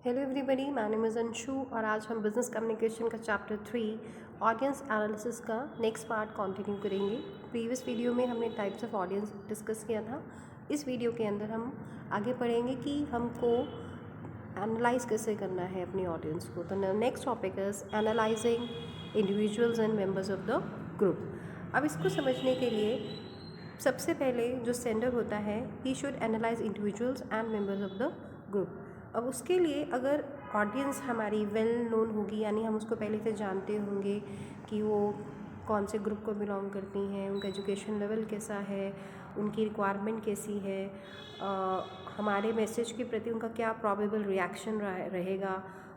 Hello everybody, my name is Anshu और आज हम बिज़नेस कम्युनिकेशन का चैप्टर 3 ऑडियंस एनालिसिस का नेक्स्ट पार्ट कंटिन्यू करेंगे। प्रीवियस वीडियो में हमने टाइप्स ऑफ ऑडियंस डिस्कस किया था। इस वीडियो के अंदर हम आगे पढ़ेंगे कि हमको एनालाइज कैसे करना है अपनी ऑडियंस को। तो next topic is analysing individuals and members of the group. अब इसको समझने के लिए सबसे पहले जो सेंडर होता है he should analyse individuals and members of the group. अब उसके लिए अगर ऑडियंस हमारी वेल नोन होगी, यानी हम उसको पहले से जानते होंगे कि वो कौन से ग्रुप को बिलोंग करती हैं, उनका एजुकेशन लेवल कैसा है, उनकी रिक्वायरमेंट कैसी है, हमारे मैसेज के प्रति उनका क्या प्रॉबेबल रिएक्शन रहेगा,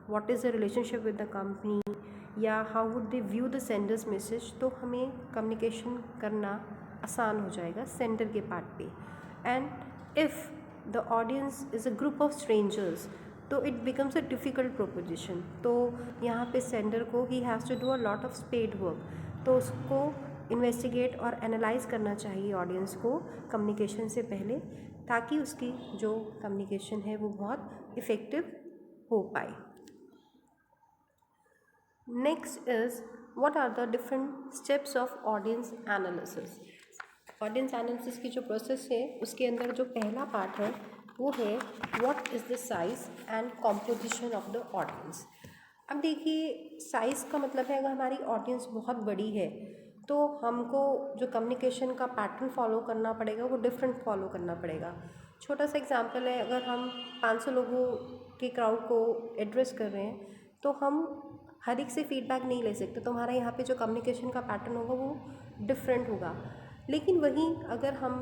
what is the relationship with the company, या how would they view the senders message, तो हमें कम्युनिकेशन करना आसान हो जाएगा सेंडर के पार्ट पे। And if the audience is a group of strangers, तो it becomes a difficult proposition। तो यहाँ पे सेंडर को he has to do a lot of spade work, तो उसको इन्वेस्टिगेट और एनालाइज करना चाहिए ऑडियंस को कम्युनिकेशन से पहले, ताकि उसकी जो कम्युनिकेशन है वो बहुत इफ़ेक्टिव हो पाए। Next is what are the different steps of audience analysis. Audience analysis की जो प्रोसेस है उसके अंदर जो पहला पार्ट है वो है what is the size and composition of the audience. अब देखिए, साइज़ का मतलब है अगर हमारी ऑडियंस बहुत बड़ी है तो हमको जो कम्युनिकेशन का पैटर्न फॉलो करना पड़ेगा वो डिफरेंट फॉलो करना पड़ेगा। छोटा सा एग्जांपल है, अगर हम 500 लोगों के क्राउड को एड्रेस कर रहे हैं तो हम हर एक से फीडबैक नहीं ले सकते, तो हमारा यहाँ पे जो कम्युनिकेशन का पैटर्न होगा वो डिफरेंट होगा। लेकिन वहीं अगर हम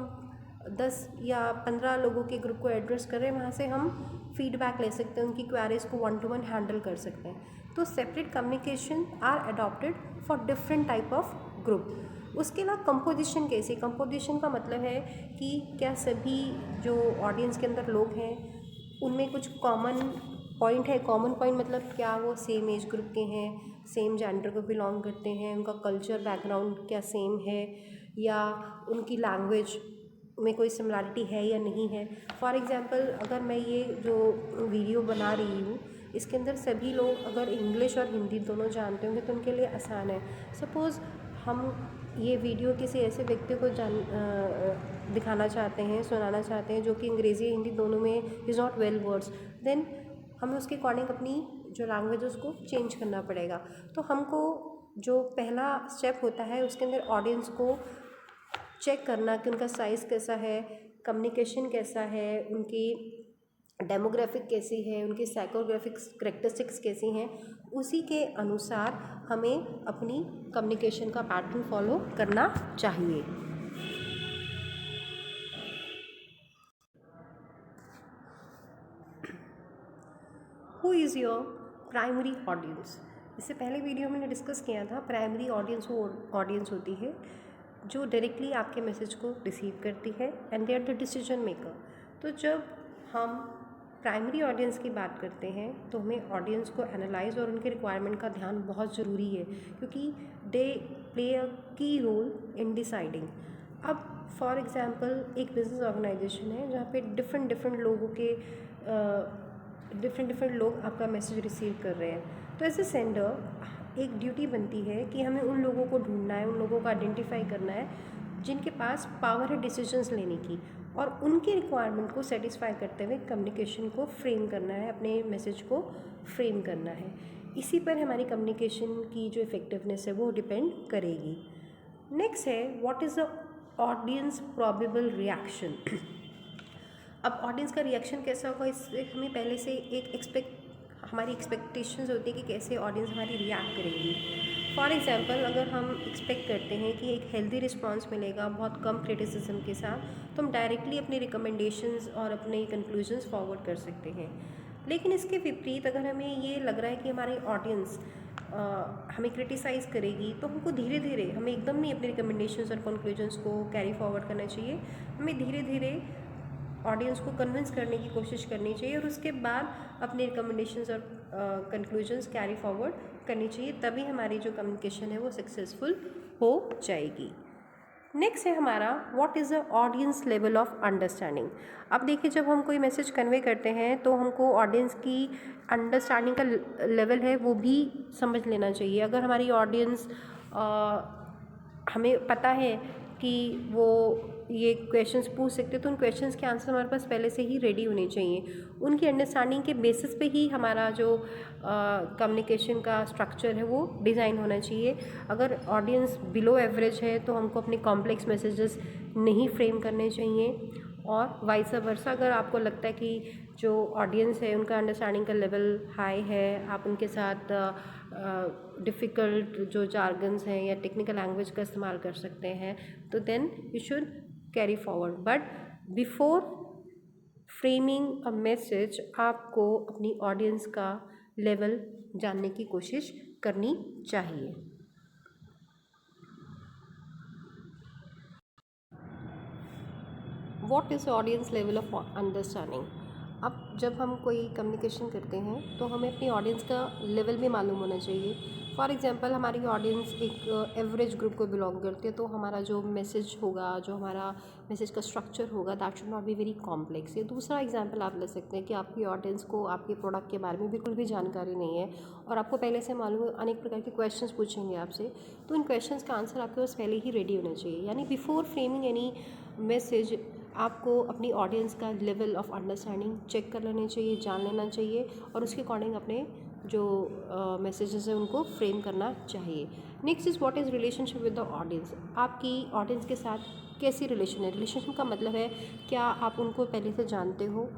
10 या 15 लोगों के ग्रुप को एड्रेस कर रहे हैं, वहाँ से हम फीडबैक ले सकते हैं, उनकी क्वेरीज को 1-to-1 हैंडल कर सकते हैं। तो separate communication are adopted for different type of group. उसके अलावा कंपोजिशन कैसे, कंपोजिशन का मतलब है कि क्या सभी जो ऑडियंस के अंदर लोग हैं उनमें कुछ कॉमन पॉइंट है। कॉमन पॉइंट मतलब क्या वो सेम एज ग्रुप के हैं, सेम जेंडर को बिलोंग करते हैं, उनका कल्चर बैकग्राउंड क्या सेम है, या उनकी लैंग्वेज में कोई सिमिलरिटी है या नहीं है। फॉर एग्ज़ाम्पल, अगर मैं ये जो वीडियो बना रही हूँ इसके अंदर सभी लोग अगर इंग्लिश और हिंदी दोनों जानते होंगे तो उनके लिए आसान है। सपोज़ हम ये वीडियो किसी ऐसे व्यक्ति को दिखाना चाहते हैं, सुनाना चाहते हैं जो कि अंग्रेज़ी हिंदी दोनों में is not well words, then हमें उसके अकॉर्डिंग अपनी जो लैंग्वेज है उसको चेंज करना पड़ेगा। तो हमको जो पहला स्टेप होता है उसके अंदर ऑडियंस को चेक करना कि उनका साइज़ कैसा है, कम्युनिकेशन कैसा है, उनकी डेमोग्राफिक कैसी है, उनकी साइकोग्राफिक करेक्टरिस्टिक्स कैसी हैं, उसी के अनुसार हमें अपनी कम्युनिकेशन का पैटर्न फॉलो करना चाहिए। Who is your primary audience. इससे पहले वीडियो मैंने डिस्कस किया था, प्राइमरी ऑडियंस वो ऑडियंस होती है जो डायरेक्टली आपके मैसेज को रिसीव करती है and they are the decision maker. तो जब हम प्राइमरी ऑडियंस की बात करते हैं तो हमें ऑडियंस को एनालाइज और उनके रिक्वायरमेंट का ध्यान बहुत ज़रूरी है, क्योंकि दे प्ले अ की रोल इन डिसाइडिंग। अब फॉर एग्ज़ाम्पल एक बिज़नेस ऑर्गेनाइजेशन है जहाँ पे डिफरेंट लोगों के डिफरेंट लोग आपका मैसेज रिसीव कर रहे हैं, तो एज ए सेंडर एक ड्यूटी बनती है कि हमें उन लोगों को ढूंढना है, उन लोगों को आइडेंटिफाई करना है जिनके पास पावर है डिसीजंस लेने की, और उनकी रिक्वायरमेंट को सेटिस्फाई करते हुए कम्युनिकेशन को फ्रेम करना है, अपने मैसेज को फ्रेम करना है। इसी पर हमारी कम्युनिकेशन की जो इफ़ेक्टिवनेस है वो डिपेंड करेगी। नेक्स्ट है what is the audience probable reaction. अब ऑडियंस का रिएक्शन कैसा होगा, इससे हमें पहले से हमारी एक्सपेक्टेशंस होती है कि कैसे ऑडियंस हमारी रिएक्ट करेगी। फॉर एग्ज़ाम्पल, अगर हम एक्सपेक्ट करते हैं कि एक हेल्दी रिस्पांस मिलेगा बहुत कम क्रिटिसिज्म के साथ, तो हम डायरेक्टली अपनी रिकमेंडेशंस और अपने कंक्लूजन्स फॉरवर्ड कर सकते हैं। लेकिन इसके विपरीत अगर हमें ये लग रहा है कि हमारी ऑडियंस हमें क्रिटिसाइज़ करेगी, तो हमको धीरे धीरे, हमें एकदम नहीं अपनी रिकमेंडेशंस और कंक्लूजन्स को कैरी फॉरवर्ड करना चाहिए, हमें धीरे धीरे ऑडियंस को कन्विंस करने की कोशिश करनी चाहिए और उसके बाद अपने रिकमेंडेशंस और कंक्लूजन्स कैरी फॉरवर्ड करनी चाहिए, तभी हमारी जो कम्युनिकेशन है वो सक्सेसफुल हो जाएगी। नेक्स्ट है हमारा what is the audience level of understanding. अब देखिए, जब हम कोई मैसेज कन्वे करते हैं तो हमको ऑडियंस की अंडरस्टैंडिंग का लेवल है वो भी समझ लेना चाहिए। अगर हमारी ऑडियंस हमें पता है कि वो ये क्वेश्चंस पूछ सकते हैं तो उन क्वेश्चंस के आंसर हमारे पास पहले से ही रेडी होने चाहिए। उनकी अंडरस्टैंडिंग के बेसिस पे ही हमारा जो कम्युनिकेशन का स्ट्रक्चर है वो डिज़ाइन होना चाहिए। अगर ऑडियंस बिलो एवरेज है तो हमको अपने कॉम्प्लेक्स मैसेजेस नहीं फ्रेम करने चाहिए, और वाइस वर्सा अगर आपको लगता है कि जो ऑडियंस है उनका अंडरस्टैंडिंग का लेवल हाई है, आप उनके साथ डिफ़िकल्ट जो जार्गन्स हैं या टेक्निकल लैंग्वेज का इस्तेमाल कर सकते हैं, तो then you should carry forward. But before framing a message आपको अपनी ऑडियंस का लेवल जानने की कोशिश करनी चाहिए। What is audience level of understanding. अब जब हम कोई कम्युनिकेशन करते हैं तो हमें अपनी ऑडियंस का लेवल भी मालूम होना चाहिए। फॉर एग्जांपल हमारी ऑडियंस एक एवरेज ग्रुप को बिलोंग करती है, तो हमारा जो मैसेज होगा, जो हमारा मैसेज का स्ट्रक्चर होगा, that should not be very complex. ये दूसरा एग्जांपल आप ले सकते हैं कि आपकी ऑडियंस को आपके प्रोडक्ट के बारे में बिल्कुल भी जानकारी नहीं है और आपको पहले से मालूम है अनेक प्रकार के क्वेश्चंस पूछेंगे आपसे, तो इन क्वेश्चंस का आंसर आपके पास पहले ही रेडी होना चाहिए। यानी बिफोर फ्रेमिंग एनी मैसेज आपको अपनी ऑडियंस का लेवल ऑफ अंडरस्टैंडिंग चेक कर लेना चाहिए, जान लेना चाहिए, और उसके अकॉर्डिंग अपने जो मैसेजेस हैं उनको फ्रेम करना चाहिए। Next is what is relationship with the audience. आपकी ऑडियंस के साथ कैसी रिलेशन है। रिलेशनशिप का मतलब है क्या आप उनको पहले से जानते हो।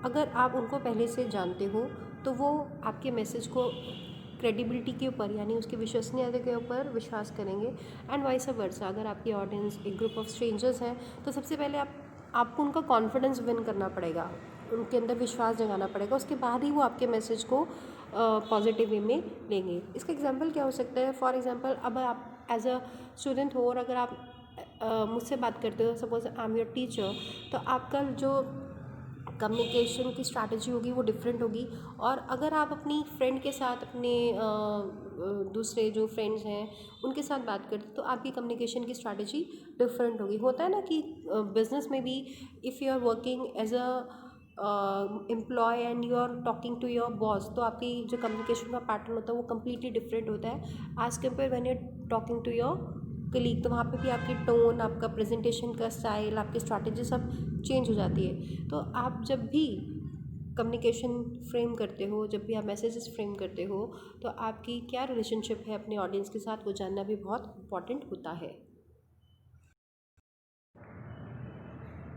अगर आप उनको पहले से जानते हो तो वो आपके मैसेज को क्रेडिबिलिटी के ऊपर यानी उसकी विश्वसनीयता के ऊपर विश्वास करेंगे, एंड वाइस वर्सा। अगर आपकी ऑडियंस एक ग्रुप ऑफ स्ट्रेंजर्स हैं तो सबसे पहले आपको उनका कॉन्फिडेंस विन करना पड़ेगा, उनके अंदर विश्वास जगाना पड़ेगा, उसके बाद ही वो आपके मैसेज को पॉजिटिव वे में लेंगे। इसका एग्जांपल क्या हो सकता है। फॉर एग्जांपल अब आप एज अ स्टूडेंट हो और अगर आप मुझसे बात करते हो, suppose I am your teacher, तो आपका जो कम्युनिकेशन की स्ट्रैटेजी होगी वो डिफरेंट होगी। और अगर आप अपनी फ्रेंड के साथ अपने दूसरे जो फ्रेंड्स हैं उनके साथ बात करते तो आपकी कम्युनिकेशन की स्ट्रैटेजी डिफरेंट होगी। होता है ना कि बिजनेस में भी if you are working as a employee and you are talking to your boss, तो आपकी जो कम्युनिकेशन का पैटर्न होता है वो कम्प्लीटली डिफरेंट होता है as compare when you are talking to your colleague. तो वहाँ पे भी आपकी टोन, आपका प्रेजेंटेशन का स्टाइल, आपकी स्ट्रैटेजी सब चेंज हो जाती है। तो आप जब भी कम्युनिकेशन फ्रेम करते हो, जब भी आप मैसेजेस फ्रेम करते हो, तो आपकी क्या रिलेशनशिप है अपने ऑडियंस के साथ वो जानना भी बहुत इम्पॉर्टेंट होता है।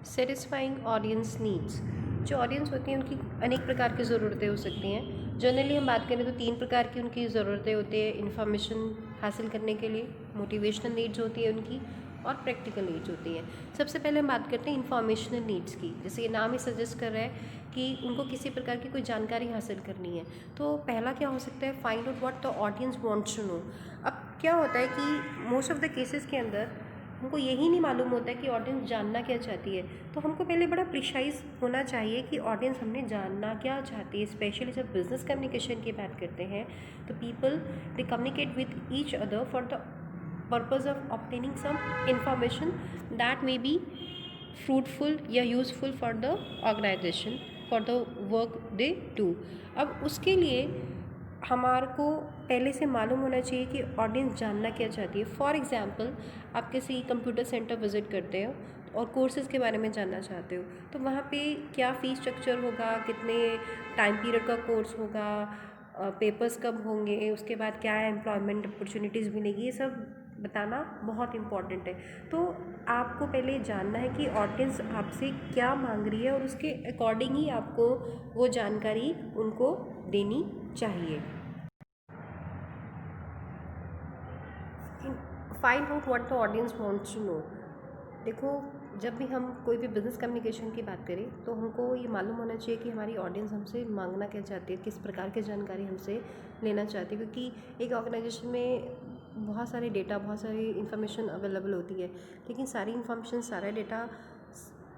Satisfying audience needs. जो ऑडियंस होती हैं उनकी अनेक प्रकार की ज़रूरतें हो सकती हैं। जनरली हम बात करें तो 3 प्रकार की उनकी ज़रूरतें होती है। इन्फॉर्मेशन हासिल करने के लिए, मोटिवेशनल नीड्स होती है उनकी, और प्रैक्टिकल नीड्स होती हैं। सबसे पहले हम बात करते हैं इन्फॉर्मेशनल नीड्स की। जैसे ये नाम ही सजेस्ट कर रहा है कि उनको किसी प्रकार की कोई जानकारी हासिल करनी है। तो पहला क्या हो सकता है, find out what the audience wants to know. अब क्या होता है कि मोस्ट ऑफ द केसेस के अंदर हमको यही नहीं मालूम होता है कि ऑडियंस जानना क्या चाहती है। तो हमको पहले बड़ा प्रिसाइज होना चाहिए कि ऑडियंस हमने जानना क्या चाहती है। स्पेशली जब बिजनेस कम्युनिकेशन की बात करते हैं तो people they communicate with each other for the purpose of obtaining some information that may be fruitful या useful for the organisation, for the work they do. अब उसके लिए हमारे को पहले से मालूम होना चाहिए कि ऑडियंस जानना क्या चाहती है। फॉर एग्ज़ाम्पल आप किसी कंप्यूटर सेंटर विज़िट करते हो और कोर्सेज़ के बारे में जानना चाहते हो, तो वहाँ पे क्या फ़ीस स्ट्रक्चर होगा, कितने टाइम पीरियड का कोर्स होगा, पेपर्स कब होंगे, उसके बाद क्या एम्प्लॉयमेंट अपॉर्चुनिटीज़ मिलेगी, ये सब बताना बहुत इम्पॉर्टेंट है। तो आपको पहले जानना है कि ऑडियंस आपसे क्या मांग रही है और उसके अकॉर्डिंग ही आपको वो जानकारी उनको देनी चाहिए। Find out what the audience wants to know. देखो, जब भी हम कोई भी बिज़नेस कम्युनिकेशन की बात करें तो हमको ये मालूम होना चाहिए कि हमारी ऑडियंस हमसे मांगना क्या चाहती है, किस प्रकार की जानकारी हमसे लेना चाहती है। क्योंकि एक ऑर्गेनाइजेशन में बहुत सारे डेटा, बहुत सारी इन्फॉर्मेशन अवेलेबल होती है, लेकिन सारी इन्फॉर्मेशन, सारा डेटा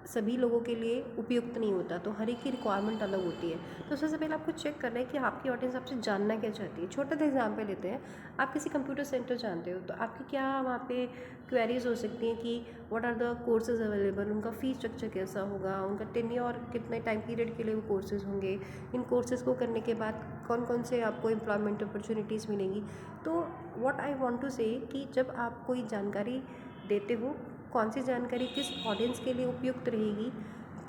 सभी लोगों के लिए उपयुक्त नहीं होता, तो हर एक की रिक्वायरमेंट अलग होती है। तो सबसे पहले आपको चेक करना है कि आपकी ऑडियंस आपसे जानना क्या चाहती है। छोटा सा एग्जाम्पल लेते हैं, आप किसी कंप्यूटर सेंटर जानते हो, तो आपकी क्या वहाँ पे क्वेरीज हो सकती हैं कि what are the courses available, उनका फ़ीस स्ट्रक्चर कैसा होगा, उनका टेन्योर कितने टाइम पीरियड के लिए वो कोर्सेज़ होंगे, इन कोर्सेज़ को करने के बाद कौन कौन से आपको एम्प्लॉयमेंट अपॉर्चुनिटीज़ मिलेंगी। तो व्हाट आई वांट टू से कि जब आप कोई जानकारी देते हो, कौन सी जानकारी किस ऑडियंस के लिए उपयुक्त रहेगी,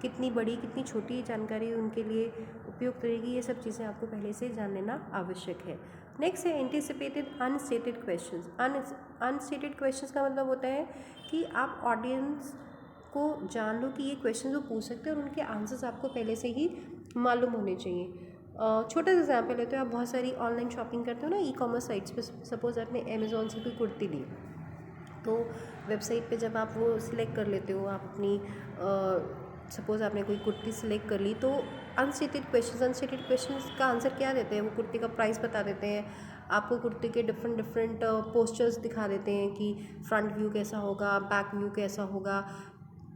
कितनी बड़ी कितनी छोटी जानकारी उनके लिए उपयुक्त रहेगी, ये सब चीज़ें आपको पहले से जान लेना आवश्यक है। नेक्स्ट है एंटिसिपेटेड अनस्टेटेड क्वेश्चंस। अनस्टेटेड क्वेश्चंस का मतलब होता है कि आप ऑडियंस को जान लो कि ये क्वेश्चन वो पूछ सकते हैं और उनके आंसर्स आपको पहले से ही मालूम होने चाहिए। छोटा सा एग्जाम्पल लेते हो, आप बहुत सारी ऑनलाइन शॉपिंग करते हो ना, ई कॉमर्स साइट्स पे। सपोज़ आपने अमेज़ोन से कोई कुर्ती ली, तो वेबसाइट पे जब आप वो सिलेक्ट कर लेते हो, आप अपनी सपोज़ आपने कोई कुर्ती सिलेक्ट कर ली, तो अनस्टेटेड क्वेश्चंस का आंसर क्या देते हैं, वो कुर्ती का प्राइस बता देते हैं, आपको कुर्ती के डिफरेंट पोस्चर्स दिखा देते हैं कि फ्रंट व्यू कैसा होगा, बैक व्यू कैसा होगा,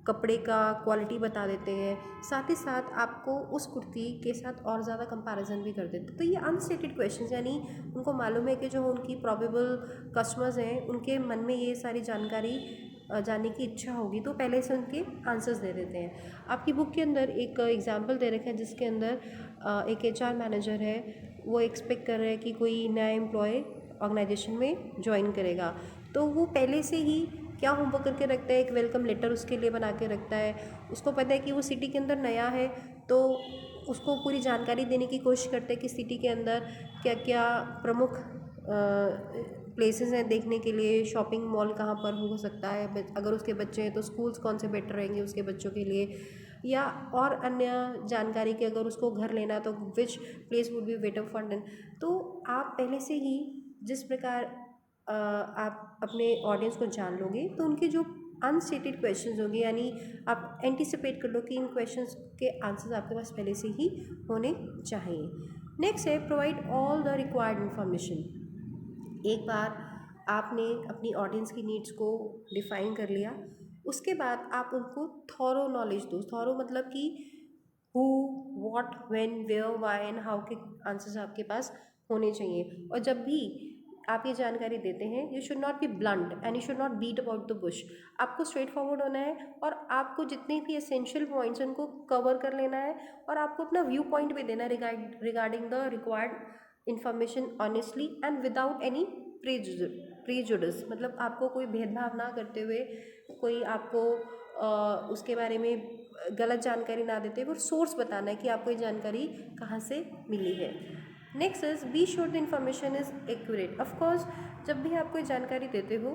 कपड़े का क्वालिटी बता देते हैं, साथ ही साथ आपको उस कुर्ती के साथ और ज़्यादा कंपैरिजन भी कर देते हैं। तो ये अनस्टेटेड क्वेश्चंस, यानी उनको मालूम है कि जो उनकी प्रोबेबल कस्टमर्स हैं उनके मन में ये सारी जानकारी जानने की इच्छा होगी, तो पहले से उनके आंसर्स दे देते हैं। आपकी बुक के अंदर एक एग्जाम्पल दे रखा है जिसके अंदर एक HR मैनेजर है, वो एक्सपेक्ट कर रहे हैं कि कोई नया एम्प्लॉय ऑर्गेनाइजेशन में ज्वाइन करेगा, तो वो पहले से ही क्या होमवर्क करके रखता है, एक वेलकम लेटर उसके लिए बना के रखता है। उसको पता है कि वो सिटी के अंदर नया है, तो उसको पूरी जानकारी देने की कोशिश करते हैं कि सिटी के अंदर क्या क्या प्रमुख प्लेसेस हैं देखने के लिए, शॉपिंग मॉल कहाँ पर हो सकता है, अगर उसके बच्चे हैं तो स्कूल्स कौन से बेटर रहेंगे उसके बच्चों के लिए, या और अन्य जानकारी की अगर उसको घर लेना तो which place would be better for them. तो आप पहले से ही जिस प्रकार आप अपने ऑडियंस को जान लोगे, तो उनके जो अनस्टेटेड क्वेश्चंस होंगे, यानी आप एंटिसिपेट कर लो कि इन क्वेश्चंस के आंसर्स आपके पास पहले से ही होने चाहिए। नेक्स्ट है provide all the required information. एक बार आपने अपनी ऑडियंस की नीड्स को डिफाइन कर लिया, उसके बाद आप उनको थॉरो नॉलेज दो। थॉरो मतलब कि who, what, when, where, why and how के आंसर्स आपके पास होने चाहिए। और जब भी आप ये जानकारी देते हैं, you should not be blunt and you should not beat about the bush. आपको स्ट्रेट फॉरवर्ड होना है और आपको जितने भी एसेंशियल पॉइंट्स उनको कवर कर लेना है, और आपको अपना व्यू पॉइंट भी देना है regarding the required information honestly and without any prejudice. मतलब आपको कोई भेदभाव ना करते हुए, कोई आपको उसके बारे में गलत जानकारी ना देते हुए सोर्स बताना है कि आपको ये जानकारी कहाँ से मिली है। Next is be sure the information is accurate. Of course जब भी आप कोई जानकारी देते हो,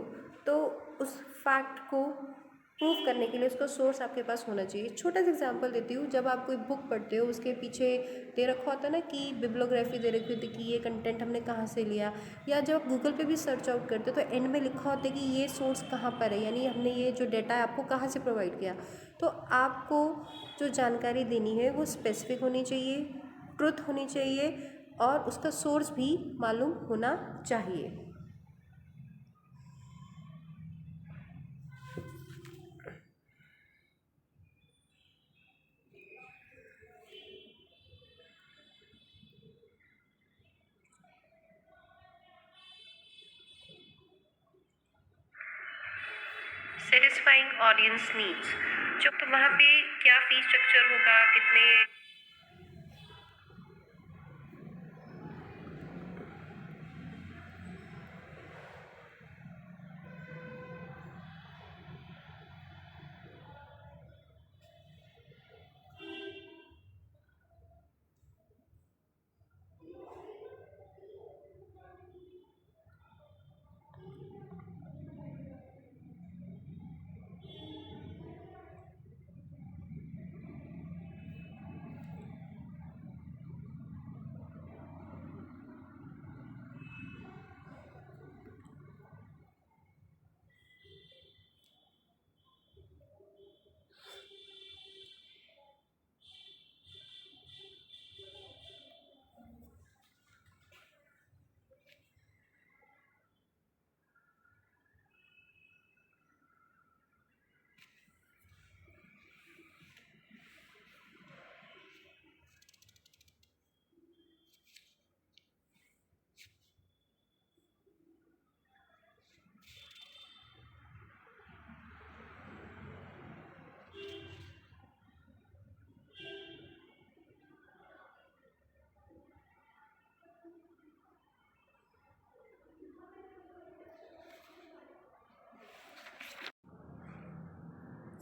तो उस फैक्ट को प्रूव करने के लिए उसका सोर्स आपके पास होना चाहिए। छोटा सा एग्जांपल देती हूँ, जब आप कोई बुक पढ़ते हो उसके पीछे दे रखा होता है ना कि बिब्लियोग्राफी दे रखी होती है कि ये कंटेंट हमने कहाँ से लिया, या जब आप गूगल पे भी सर्च आउट करते हो तो एंड में लिखा होता है कि ये सोर्स कहाँ पर है, यानी हमने ये जो डेटा है आपको कहाँ से प्रोवाइड किया। तो आपको जो जानकारी देनी है वो स्पेसिफिक होनी चाहिए, ट्रुथ होनी चाहिए, और उसका सोर्स भी मालूम होना चाहिए। सेटिस्फाइंग ऑडियंस नीड्स, जो तो वहाँ पे क्या फीस स्ट्रक्चर होगा, कितने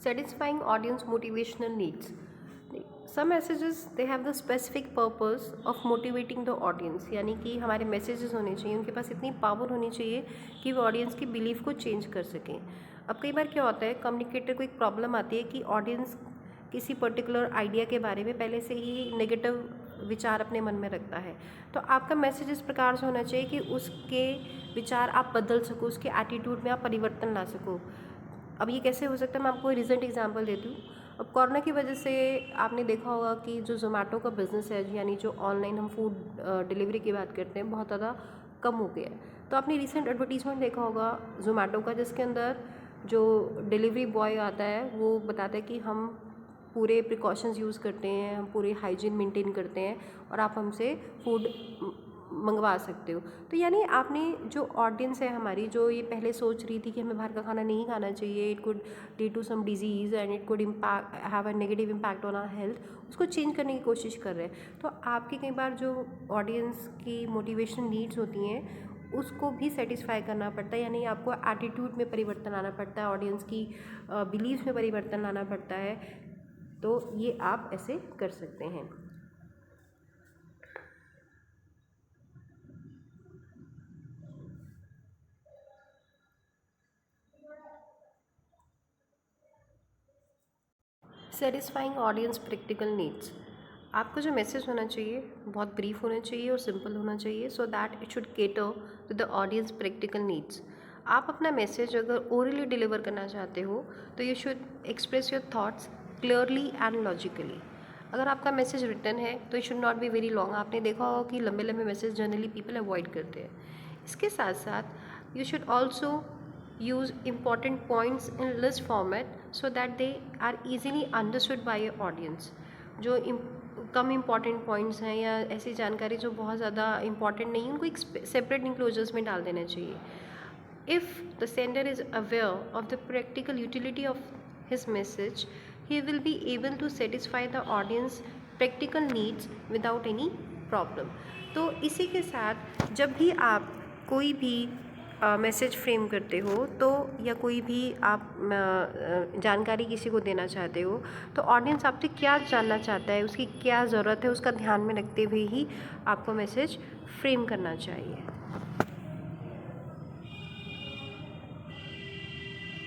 satisfying audience motivational needs. Some messages they have the specific purpose of motivating the audience, यानी कि हमारे messages होने चाहिए, उनके पास इतनी पावर होनी चाहिए कि वो ऑडियंस की बिलीफ को चेंज कर सकें. अब कई बार क्या होता है, कम्युनिकेटर को एक प्रॉब्लम आती है कि ऑडियंस किसी पर्टिकुलर आइडिया के बारे में पहले से ही नेगेटिव विचार अपने मन में रखता है. तो आपका मैसेज इस प्रकार से होना चाहिए कि उसके विचार आप बदल सको, उसके एटीट्यूड में आप परिवर्तन ला सको. अब ये कैसे हो सकता है, मैं आपको रिसेंट एग्जांपल देती हूँ. अब कोरोना की वजह से आपने देखा होगा कि जो ज़ोमैटो का बिज़नेस है, यानी जो ऑनलाइन हम फूड डिलीवरी की बात करते हैं, बहुत ज़्यादा कम हो गया है. तो आपने रिसेंट एडवर्टीजमेंट देखा होगा ज़ोमैटो का, जिसके अंदर जो डिलीवरी बॉय आता है वो बताता है कि हम पूरे प्रिकॉशंस यूज़ करते हैं, हम पूरे हाइजीन मेंटेन करते हैं और आप हमसे फूड मंगवा सकते हो. तो यानी आपने जो ऑडियंस है हमारी, जो ये पहले सोच रही थी कि हमें बाहर का खाना नहीं खाना चाहिए, it could lead to some disease and it could impact have a negative impact on our health, उसको चेंज करने की कोशिश कर रहे हैं. तो आपकी कई बार जो ऑडियंस की मोटिवेशन नीड्स होती हैं उसको भी सेटिस्फाई करना पड़ता है, यानी आपको एटीट्यूड में परिवर्तन लाना पड़ता है, ऑडियंस की बिलीफ में परिवर्तन लाना पड़ता है. तो ये आप ऐसे कर सकते हैं. Satisfying audience practical needs. आपका जो मैसेज होना चाहिए बहुत ब्रीफ होना चाहिए और सिंपल होना चाहिए, so that it should cater to the audience practical needs. आप अपना मैसेज अगर ओरली डिलीवर करना चाहते हो तो you should express your thoughts clearly and logically. अगर आपका मैसेज रिटन है तो it should not be very long. आपने देखा होगा कि लंबे लंबे मैसेज जनरली पीपल अवॉइड करते हैं. इसके साथ साथ you should also use important points in list format so that they are easily understood by your audience. जो कम इम्पॉर्टेंट पॉइंट्स हैं या ऐसी जानकारी जो बहुत ज़्यादा इम्पॉर्टेंट नहीं है, उनको एक सेपरेट इंक्लोजर्स में डाल देना चाहिए. If the sender is aware of the practical utility of his message, he will be able to satisfy the audience practical needs without any problem. तो इसी के साथ जब भी आप कोई भी मैसेज फ्रेम करते हो तो या कोई भी आप जानकारी किसी को देना चाहते हो तो ऑडियंस आपसे क्या जानना चाहता है, उसकी क्या ज़रूरत है, उसका ध्यान में रखते हुए ही आपको मैसेज फ्रेम करना चाहिए.